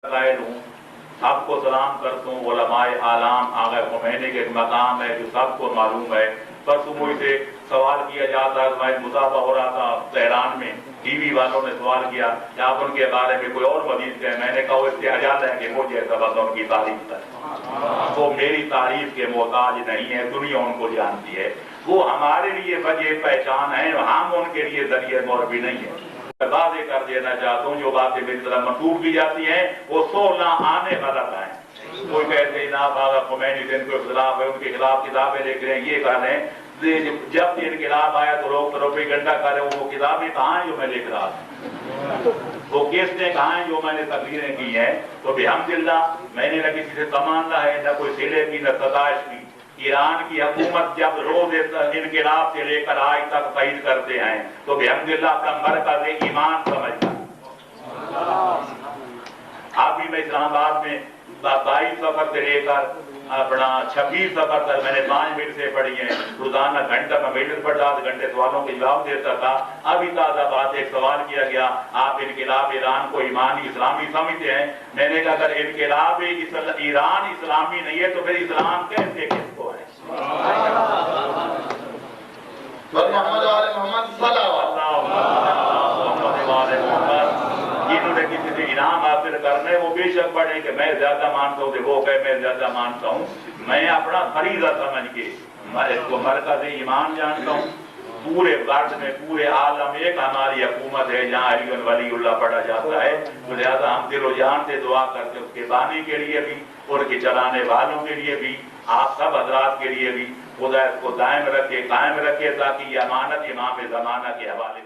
قائل ہوں، سب کو سلام کرتا ہوں۔ علماء عالم آغا خمینی کے ایک مقام ہے جو سب کو معلوم ہے۔ پرسوں مجھ سے سوال کیا جاتا ہے، میں مذاکرہ ہو رہا تھا تہران میں، ٹی وی والوں نے سوال کیا کہ آپ ان کے بارے میں کوئی اور مزید کہیں۔ میں نے کہا وہ استعجال ہے کہ مجھے ایسا بس ان کی تعریف کرے، وہ میری تعریف کے محتاج نہیں ہے، دنیا ان کو جانتی ہے، وہ ہمارے لیے وجہ پہچان ہے، ہم ان کے لیے ذریعہ موربی نہیں ہے۔ واضح کر دینا چاہتا ہوں جو باتیں میری طرف منسوخ کی جاتی ہیں وہ 16 آنے غلط ہیں۔ کوئی کہتے ہیں جناب آغا خمینی سے ان کے خلاف ہے، ان کے خلاف کتابیں لکھ رہے ہیں، یہ کہہ رہے ہیں جب سے انقلاب آیا تو لوگ پروپیگنڈا کر رہے ہیں۔ وہ کتابیں کہاں ہیں جو میں لکھ رہا تھا؟ وہ کیسٹیں کہاں ہیں جو میں نے تقریریں کی ہیں؟ تو بحمداللہ میں نے نہ کسی سے تمنا ہے، نہ کوئی صلے کی، نہ ستائش کی۔ ایران کی حکومت جب روز انقلاب سے لے کر آج تک قید کرتے ہیں تو بحمداللہ اپنا مرکز ایمان سمجھتا ہے۔ ابھی میں اسلام آباد میں 22 سفر سے لے کر اپنا 26 سفر تک میں نے 5 منٹ سے پڑھی ہیں، روزانہ گھنٹہ میں منٹ پڑھتا، 10 گھنٹے سوالوں کے جواب دیتا تھا۔ ابھی تازہ بات ایک سوال کیا گیا، آپ انقلاب ایران کو ایمانی اسلامی سمجھتے ہیں؟ میں نے کہا اگر انقلاب ایران اسلامی نہیں ہے تو پھر اسلام کیسے کس کو ہے؟ جنہوں نے کسی سے انعام حاصل کرنے وہ بے شک پڑھیں کہ میں زیادہ مانتا ہوں، وہ کہ میں زیادہ مانتا ہوں۔ میں اپنا فریضہ سمجھ کے اس کو مرکز ایمان جانتا ہوں۔ پورے ورلڈ میں، پورے عالم ایک ہماری حکومت ہے جہاں علی ولی اللہ پڑھا جاتا ہے، تو لہٰذا ہم دل و جان سے دعا کرتے اس کے بانی کے لیے بھی اور کے چلانے والوں کے لیے بھی، آپ سب حضرات کے لیے بھی، خدا اس کو دائم رکھے، قائم رکھے، تاکہ یہ امانت امام زمانہ کے حوالے